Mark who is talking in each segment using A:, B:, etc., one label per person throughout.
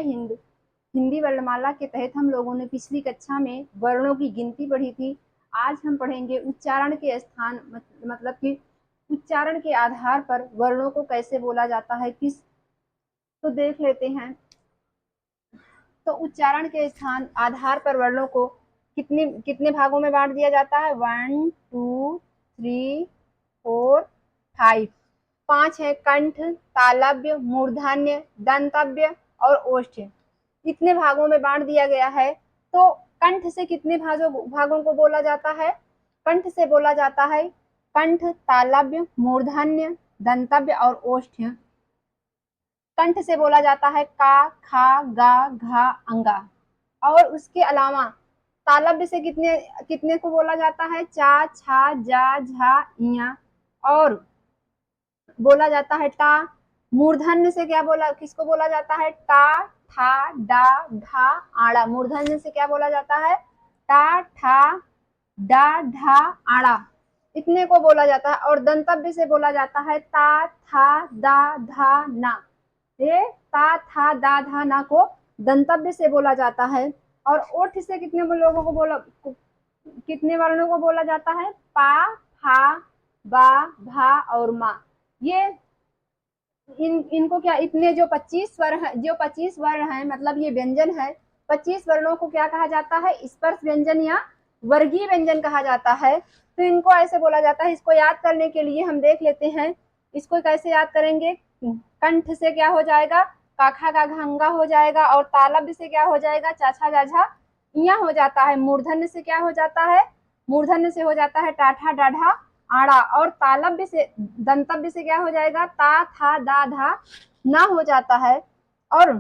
A: हिंद। हिंदी वर्णमाला के तहत हम लोगों ने पिछली कक्षा में वर्णों की गिनती पढ़ी थी। आज हम पढ़ेंगे उच्चारण के स्थान, मतलब कि उच्चारण के आधार पर वर्णों को कैसे बोला जाता है, किस, तो देख लेते हैं। तो उच्चारण के स्थान आधार पर वर्णों को कितने कितने भागों में बांट दिया जाता है? 1 2 3 4 5। 5 है कंठ, तालव्य, मूर्धन्य, दंतव्य और ओष्ठ। इतने भागों में बांट दिया गया है। तो कंठ से कितने भागों को बोला जाता है? कंठ से बोला जाता है कंठ, तालव्य, मूर्धन्य, दंतव्य और ओष्ठ। कंठ से बोला जाता है का, खा, गा, घा, अंगा। और उसके अलावा तालव्य से कितने कितने को बोला जाता है? चा, छा, जा, झा, इया। और बोला जाता है टा। मूर्धन्य से क्या बोला, किसको बोला जाता है? टा, ठा, डा, ढा, आड़ा। मूर्धन्य से क्या बोला जाता है? टा, ठा, डा, ढा, आड़ा। इतने को बोला जाता है। और दंतव्य से बोला जाता है ता, था, दा, धा, ना। ये ता, था, दा, धा, ना को दंतव्य से बोला जाता है। और ओठ से कितने लोगों को बोला, कितने वर्णों को बोला जाता है? पा, फा, बा, भा और मा। ये इनको क्या, इतने जो 25 वर्ण है, जो 25 वर्ण है, मतलब ये व्यंजन है, 25 वर्णों को क्या कहा जाता है? स्पर्श व्यंजन या वर्गीय व्यंजन कहा जाता है। तो इनको ऐसे बोला जाता है। इसको याद करने के लिए हम देख लेते हैं, इसको कैसे याद करेंगे। कंठ से क्या हो जाएगा? काखा का घंगा हो जाएगा। और तालव्य से क्या हो जाएगा? चाछा जाझा इया हो जाता है। मूर्धन्य से क्या हो जाता है? मूर्धन्य से हो जाता है टाठा डाढ़ा आड़ा। और तालव्य से, दंतव्य से क्या हो जाएगा? ता, था, दा, धा, ना हो जाता है। और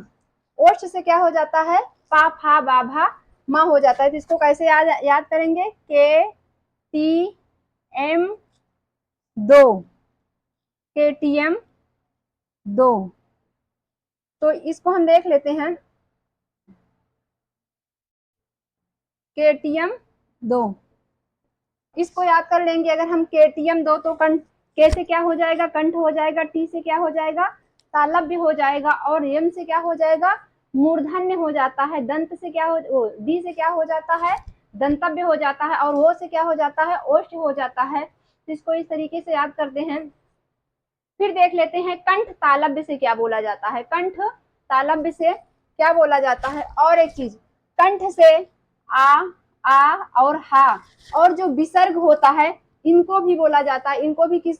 A: ओष्ठ से क्या हो जाता है? पा, फा, बा, भा, मा हो जाता है। तो इसको कैसे याद करेंगे? के टी एम 2, KTM 2। तो इसको हम देख लेते हैं। KTM 2 इसको याद कर लेंगे अगर हम। KTM 2 तो कंठ, के से क्या हो जाएगा? कंठ हो जाएगा। टी से क्या हो जाएगा? तालव्य हो जाएगा। और एम से क्या हो जाएगा? मूर्धन्य हो जाता है। दंत से क्या हो, डी से क्या हो जाता है? दंतव्य हो जाता है। और वो से क्या हो जाता है? ओष्ठ हो जाता है। तो इसको इस तरीके से याद करते हैं। फिर देख लेते हैं कंठ तालव्य से क्या बोला जाता है। कंठ तालव्य से क्या बोला जाता है? और एक चीज, कंठ से आ और हा और जो विसर्ग होता है इनको भी बोला जाता है। इनको भी किस,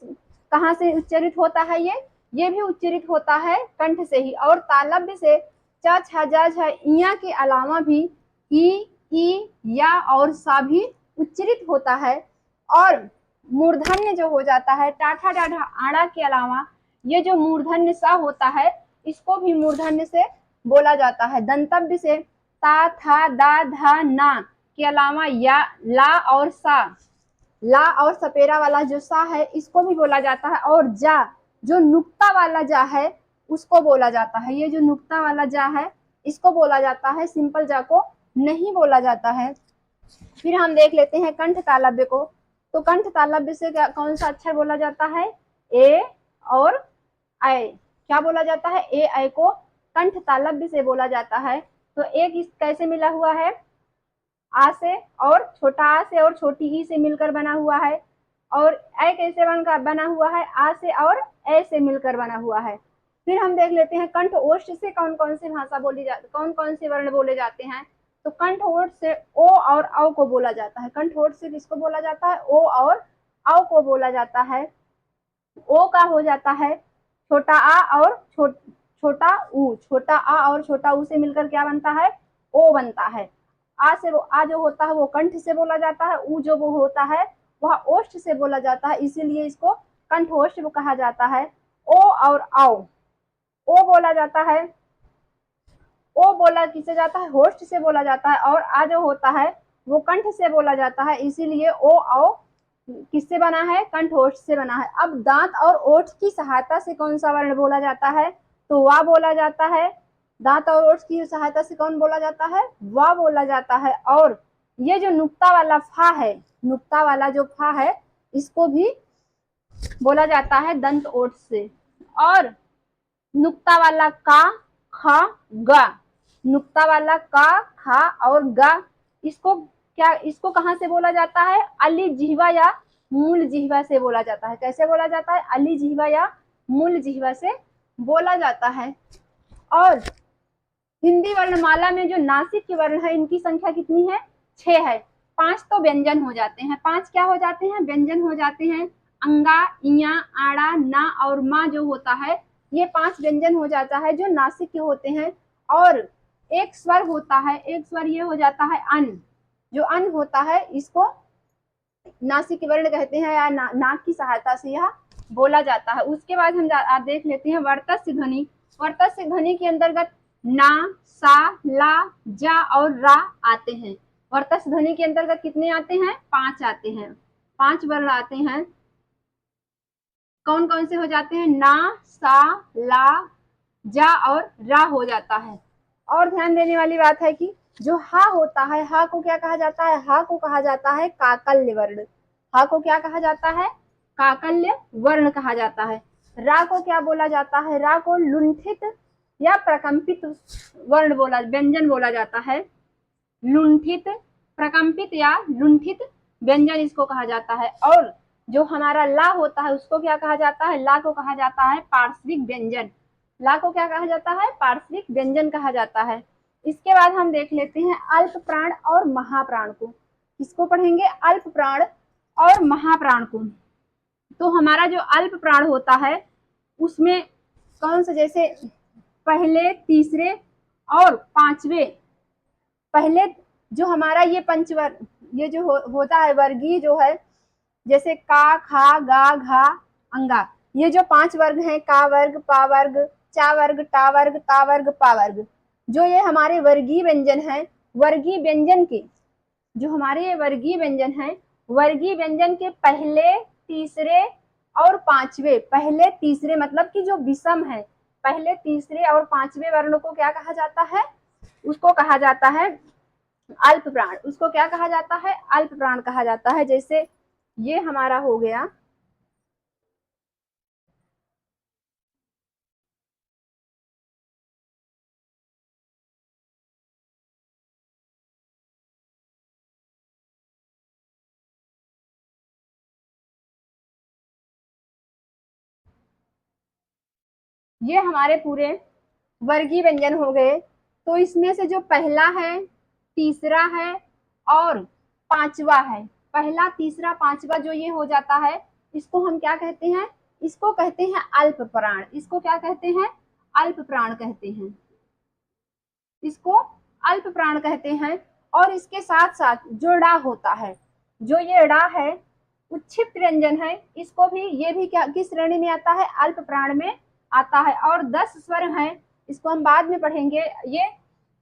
A: कहाँ से उच्चरित होता है? ये भी उच्चरित होता है कंठ से ही। और तालव्य से च, छ, ज, झ, इया के अलावा भी ई, या और सा भी उच्चरित होता है। और मूर्धन्य जो हो जाता है टाठा डाढ़ा आड़ा के अलावा ये जो मूर्धन्य सा होता है इसको भी मूर्धन्य से बोला जाता है। दंतव्य से ता, था, दा, धा, ना के अलावा या, ला और सा, ला और सपेरा वाला जो सा है इसको भी बोला जाता है। और जा, जो नुक्ता वाला जा है उसको बोला जाता है। ये जो नुक्ता वाला जा है इसको बोला जाता है। सिंपल जा को नहीं बोला जाता है। फिर हम देख लेते हैं कंठ तालव्य को। तो कंठ तालव्य से कौन सा अक्षर बोला जाता है? ए और ऐ। क्या बोला जाता है? ए ऐ को कंठ तालव्य से बोला जाता है। तो एक इस कैसे मिला हुआ है? आ से, और छोटा आ से और छोटी ई से मिलकर बना हुआ है। और ऐ कैसे बना हुआ है? आ से और ए से मिलकर बना हुआ है। फिर हम देख लेते हैं कंठ ओष्ठ से कौन कौन सी भाषा बोली जाती, कौन कौन से वर्ण बोले जाते हैं। तो कंठ ओष्ठ से ओ और औ को बोला जाता है। कंठ ओष्ठ से किसको बोला जाता है? ओ और औ को बोला जाता है। ओ का हो जाता है छोटा आ और छोटा ऊ। छोटा आ और छोटा ऊ से मिलकर क्या बनता है? ओ बनता है। आ से आ जो होता है वो कंठ से बोला जाता है। ऊ जो वो होता है वह ओष्ठ से बोला जाता है। इसीलिए इसको कंठोष्ठ कहा जाता है। ओ और औ, ओ बोला जाता है, ओ बोला किसे जाता है? होष्ठ से बोला जाता है। और आ जो होता है वो कंठ से बोला जाता है। इसीलिए ओ औ किससे बना है? कंठोष्ठ से बना है। अब दांत और ओठ की सहायता से कौन सा वर्ण बोला जाता है? तो वा बोला जाता है। दांत और ओठ की सहायता से कौन बोला जाता है? वा बोला जाता है। और ये जो नुक्ता वाला फा है, नुक्ता वाला जो फा है इसको भी बोला जाता है दंत ओठ से। और नुक्ता वाला का, ख, ग नुक्ता वाला का, खा और गा, इसको कहाँ से बोला जाता है? अली जिह्वा या मूल जिह्वा से बोला जाता है। कैसे बोला जाता है? अली जिह्वा या मूल जिह्वा से बोला जाता है। और हिंदी वर्णमाला में जो नासिक के वर्ण है, इनकी संख्या कितनी है? 6 है। 5 तो व्यंजन हो जाते हैं। 5 क्या हो जाते हैं? व्यंजन हो जाते हैं। अंगा, इया, आड़ा, ना और मा जो होता है, ये 5 व्यंजन हो जाता है जो नासिक के होते हैं। और एक स्वर होता है, एक स्वर ये हो जाता है अन। जो अन होता है इसको नासिक के वर्ण कहते हैं, या नाक की सहायता से यह बोला जाता है। उसके बाद हम देख लेते हैं वर्तस्य ध्वनि। वर्तस्य ध्वनि के अंतर्गत ना, सा, ला, जा और रा आते हैं। वर्तस्य ध्वनि के अंतर्गत कितने आते हैं? 5 आते हैं। 5 वर्ण आते हैं। कौन कौन से हो जाते हैं? ना, सा, ला, जा और रा हो जाता है। और ध्यान देने वाली बात है कि जो हा होता है, हा को क्या कहा जाता है? हा को कहा जाता है काकल्य वर्ण। हा को क्या कहा जाता है? काकल्य वर्ण कहा जाता है। रा को क्या बोला जाता है? रा को लुंठित या प्रकंपित वर्ण व्यंजन बोला जाता है। लुंठित, प्रकंपित या लुंठित व्यंजन इसको कहा जाता है। और जो हमारा ला होता है उसको क्या कहा जाता है? ला को कहा जाता है पार्श्विक व्यंजन। ला को क्या कहा जाता है? पार्श्विक व्यंजन कहा जाता है। इसके बाद हम देख लेते हैं अल्प प्राण और महाप्राण को। किसको पढ़ेंगे? अल्प प्राण और महाप्राण को। तो हमारा जो अल्प प्राण होता है उसमें कौन सा, जैसे पहले, तीसरे और पांचवे, पहले जो हमारा ये पंचवर्ग, ये जो होता है वर्गीय जो है, जैसे का, खा, गा, घा, अंगा, ये जो 5 वर्ग हैं, का वर्ग, पा वर्ग, चा वर्ग, टा वर्ग, ता वर्ग, पा वर्ग, जो ये हमारे वर्गीय व्यंजन है, वर्गीय व्यंजन के जो हमारे ये वर्गीय व्यंजन है, वर्गीय व्यंजन के पहले, तीसरे और पांचवे, पहले तीसरे मतलब कि जो विषम है, पहले तीसरे और पांचवे वर्ण को क्या कहा जाता है? उसको कहा जाता है अल्प प्राण। उसको क्या कहा जाता है? अल्प प्राण कहा जाता है। जैसे ये हमारा हो गया ये हमारे पूरे वर्गीय व्यंजन हो गए। तो इसमें से जो पहला है, तीसरा है और पांचवा है, पहला, तीसरा, पांचवा जो ये हो जाता है, इसको हम क्या कहते हैं? इसको कहते हैं अल्प प्राण। इसको क्या कहते हैं? अल्प प्राण कहते हैं। इसको अल्प प्राण कहते हैं। और इसके साथ साथ जो ड़ा होता है, जो ये ड़ा है उच्छिष्ट व्यंजन है, इसको भी, ये भी क्या किस श्रेणी में आता है? अल्प प्राण में आता है। और 10 स्वर हैं, इसको हम बाद में पढ़ेंगे। ये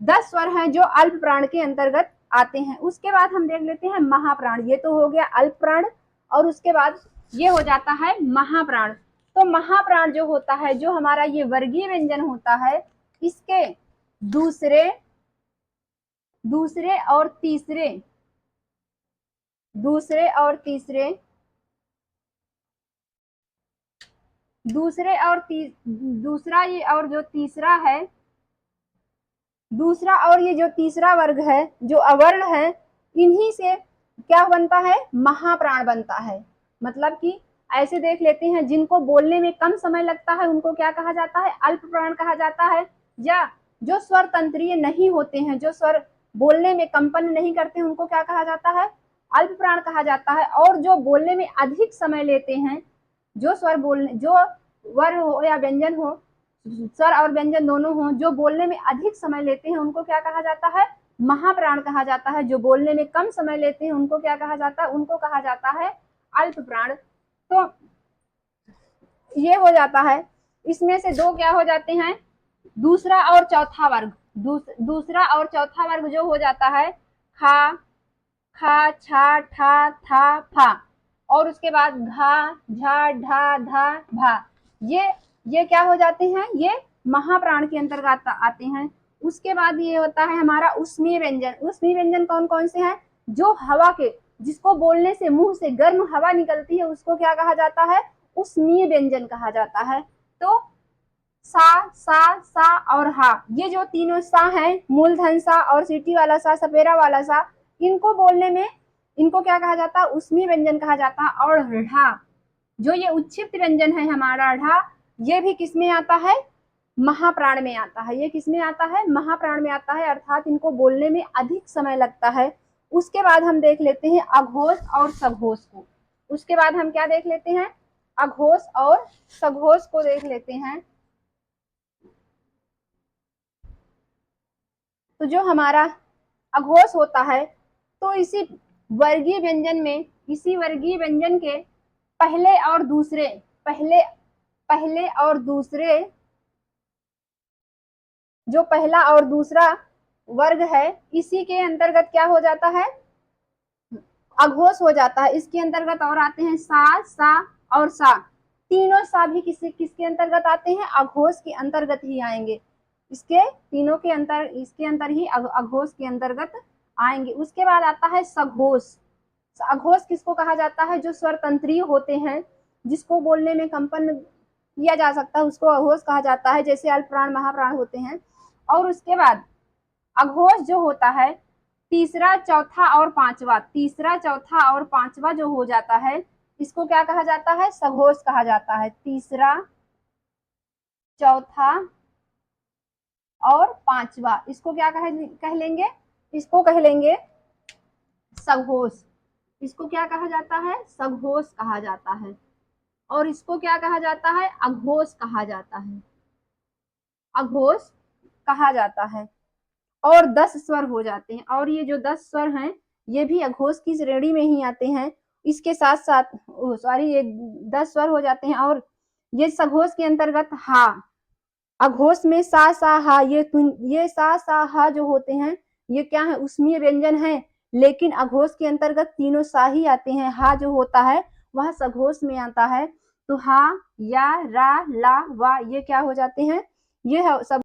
A: 10 स्वर हैं जो अल्प प्राण के अंतर्गत आते हैं। उसके बाद हम देख लेते हैं महाप्राण। ये तो हो गया अल्प प्राण, और उसके बाद ये हो जाता है महाप्राण। तो महाप्राण जो होता है, जो हमारा ये वर्गीय व्यंजन होता है, इसके दूसरे, दूसरे और तीसरे, दूसरे और तीसरे, दूसरे और दूसरा ये और जो तीसरा है, दूसरा और ये जो तीसरा वर्ग है, जो अवर्ण है, इन्हीं से क्या बनता है? महाप्राण बनता है। मतलब कि ऐसे देख लेते हैं, जिनको बोलने में कम समय लगता है उनको क्या कहा जाता है? अल्प प्राण कहा जाता है। या जो स्वर तंत्रीय नहीं होते हैं, जो स्वर बोलने में कंपन नहीं करते हैं, उनको क्या कहा जाता है? अल्प प्राण कहा जाता है। और जो बोलने में अधिक समय लेते हैं, जो स्वर बोलने, जो वर्ण हो या व्यंजन हो, स्वर और व्यंजन दोनों हो, जो बोलने में अधिक समय लेते हैं, उनको क्या कहा जाता है? महाप्राण कहा जाता है। जो बोलने में कम समय लेते हैं उनको क्या कहा जाता है? उनको कहा जाता है अल्प प्राण। तो ये हो जाता है। इसमें से 2 क्या हो जाते हैं? दूसरा और चौथा वर्ग। दूसरा और चौथा वर्ग जो हो जाता है, खा, खा, छा, ठा, था, फा, और उसके बाद घा, झा, ढा, धा, भा, ये क्या हो जाते हैं? ये महाप्राण के अंतर्गत आते हैं। उसके बाद ये होता है हमारा उष्मीय व्यंजन। उष्मीय व्यंजन कौन कौन से हैं? जो हवा के, जिसको बोलने से मुंह से गर्म हवा निकलती है, उसको क्या कहा जाता है? उष्मीय व्यंजन कहा जाता है। तो सा और हा, ये जो तीनों सा हैं, मूलधन सा और सीटी वाला सा, सपेरा वाला सा, इनको बोलने में इनको क्या कहा जाता है, उष्मीय व्यंजन कहा जाता है। और ढ़ा, जो ये उच्छिष्ट व्यंजन है हमारा ढ़ा, ये भी किसमें आता है, महाप्राण में आता है। ये किसमें आता है, महाप्राण में आता है, अर्थात इनको बोलने में अधिक समय लगता है। उसके बाद हम देख लेते हैं अघोष और सघोष को। उसके बाद हम क्या देख लेते हैं, अघोष और सघोष को देख लेते हैं। तो जो हमारा अघोष होता है, तो इसी वर्गीय व्यंजन में, इसी वर्गीय व्यंजन के पहले और दूसरे, पहले और दूसरे, जो पहला और दूसरा वर्ग है, इसी के अंतर्गत क्या हो जाता है, अघोष हो जाता है। इसके अंतर्गत और आते हैं सा और सा, तीनों सा भी किसके अंतर्गत आते हैं, अघोष के अंतर्गत ही आएंगे। इसके तीनों के इसके अंतर ही अघोष के अंतर्गत आएंगे। उसके बाद आता है सघोष। अघोष किसको कहा जाता है, जो स्वरतंत्रीय होते हैं, जिसको बोलने में कंपन किया जा सकता है, उसको अघोष कहा जाता है, जैसे अल्पप्राण महाप्राण होते हैं। और उसके बाद अघोष जो होता है, तीसरा चौथा और पांचवा, तीसरा चौथा और पांचवा जो हो जाता है, इसको क्या कहा जाता है, सघोष कहा जाता है। तीसरा चौथा और पांचवा, इसको क्या कह लेंगे, इसको कह लेंगे सघोष। इसको क्या कहा जाता है, सघोष कहा जाता है। और इसको क्या कहा जाता है, अघोष कहा जाता है, अघोष कहा जाता है। और 10 स्वर हो जाते हैं, और ये जो 10 स्वर हैं, ये भी अघोष की श्रेणी में ही आते हैं। इसके साथ साथ ये 10 स्वर हो जाते हैं। और ये सघोष के अंतर्गत हा, अघोष में सा हा, ये सा हा जो होते हैं, ये क्या है, उष्मीय व्यंजन है। लेकिन अघोष के अंतर्गत तीनों सा ही आते हैं, हा जो होता है वह सघोष में आता है। तो हा, या, रा, ला, वा, ये क्या हो जाते हैं, ये सब